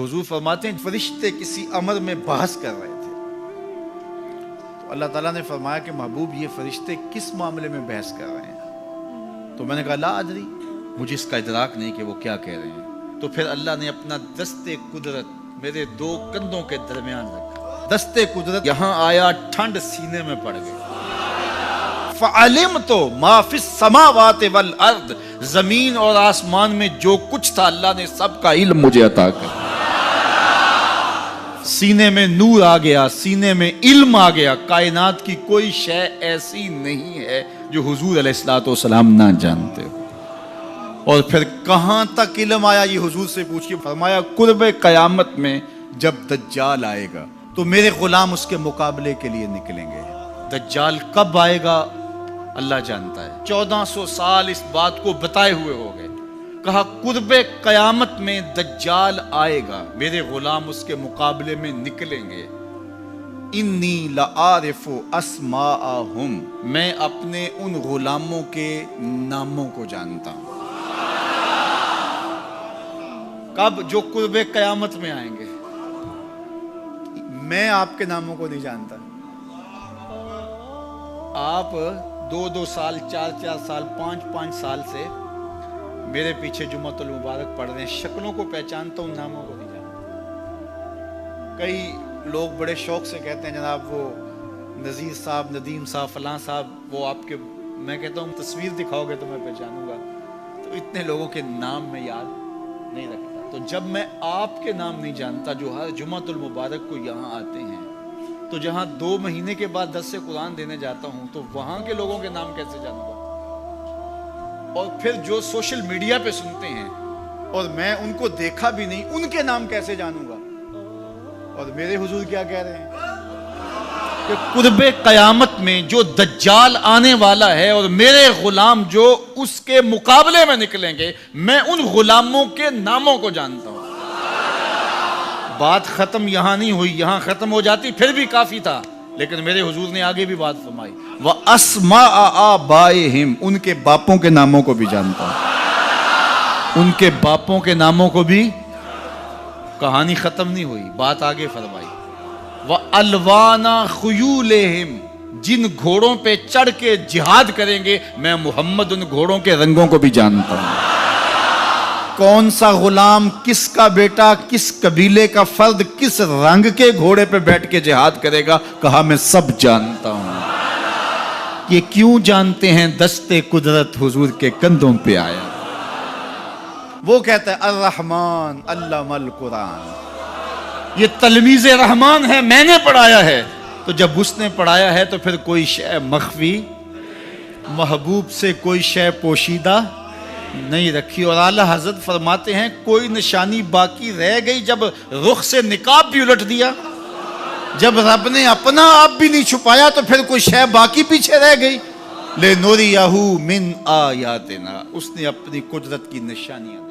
हुजूर फरमाते हैं फरिश्ते किसी अमर में बहस कर रहे थे, तो अल्लाह ताला ने फरमाया कि महबूब ये फरिश्ते किस मामले में बहस कर रहे हैं? तो मैंने कहा ला अदरी, मुझे इसका इदराक नहीं कि वो क्या कह रहे हैं। तो फिर अल्लाह ने अपना दस्ते कुदरत मेरे दो कंधों के दरमियान रखा। दस्ते कुदरत यहाँ आया, ठंड सीने में पड़ गई। फ़अलिम तो माफिस समावात वल अर्द, जमीन और आसमान में जो कुछ था अल्लाह ने सबका इल्म मुझे अता कर। सीने में नूर आ गया, सीने में इल्म आ गया। कायनात की कोई शय ऐसी नहीं है जो हुजूर अलैहिस्सलातु वस्सलाम ना जानते हो। और फिर कहां तक इल्म आया ये हुजूर से पूछ के फरमाया कुर्बे कयामत में जब दज्जाल आएगा तो मेरे गुलाम उसके मुकाबले के लिए निकलेंगे। दज्जाल कब आएगा अल्लाह जानता है। 1400 साल इस बात को बताए हुए हो गए। कहा कुर्बे कयामत में दज्जाल आएगा, मेरे गुलाम उसके मुकाबले में निकलेंगे। इन्नी लआरिफु अस्माअहुम, मैं अपने उन गुलामों के नामों को जानता हूं। कब? जो कुर्बे कयामत में आएंगे। मैं आपके नामों को नहीं जानता। आप 2-2 साल, 4-4 साल, 5-5 साल से मेरे पीछे जुम्मतुल मुबारक पढ़ रहे हैं, शक्लों को पहचानता हूं, नामों को नहीं जानता। कई लोग बड़े शौक से कहते हैं जनाब वो नज़ीर साहब, नदीम साहब, फलां साहब, वो आपके, मैं कहता हूँ तस्वीर दिखाओगे तो मैं पहचानूंगा। तो इतने लोगों के नाम में याद नहीं रखता। तो जब मैं आपके नाम नहीं जानता जो हर जुम्मतुल मुबारक को यहाँ आते हैं, तो जहाँ 2 महीने के बाद 10 से कुरान देने जाता हूँ तो वहां के लोगों के नाम कैसे जानूंगा? और फिर जो सोशल मीडिया पे सुनते हैं और मैं उनको देखा भी नहीं, उनके नाम कैसे जानूंगा? और मेरे हुजूर क्या कह रहे हैं कि कुर्बे कयामत में जो दज्जाल आने वाला है और मेरे गुलाम जो उसके मुकाबले में निकलेंगे, मैं उन गुलामों के नामों को जानता हूं। बात खत्म यहां नहीं हुई, यहां खत्म हो जाती फिर भी काफी था, लेकिन मेरे हुजूर ने आगे भी बात फरमाई। वह अस्मा आबाइहिम, उनके बापों के नामों को भी जानता हूं। उनके बापों के नामों को भी, कहानी खत्म नहीं हुई, बात आगे फरमाई। वह अलवाना खुयूलेहिम, जिन घोड़ों पे चढ़ के जिहाद करेंगे, मैं मोहम्मद उन घोड़ों के रंगों को भी जानता हूं। कौन सा गुलाम, किसका बेटा, किस कबीले का फर्द, किस रंग के घोड़े पे बैठ के जिहाद करेगा, कहा मैं सब जानता हूं। ये क्यों जानते हैं? दस्ते कुदरत हुजूर के कंधों पे आया। वो कहता है अर्रहमान अल्लमल कुरान, ये तलमीज़े रहमान है, मैंने पढ़ाया है। तो जब उसने पढ़ाया है तो फिर कोई शय मख्फी, महबूब से कोई शय पोशीदा नहीं रखी। और आला हजरत फरमाते हैं कोई निशानी बाकी रह गई जब रुख से निकाब भी उलट दिया, जब रब ने अपना आप भी नहीं छुपाया तो फिर कोई शय बाकी पीछे रह गई। ले नूरियहू मिन आयातिना, उसने अपनी कुदरत की निशानियां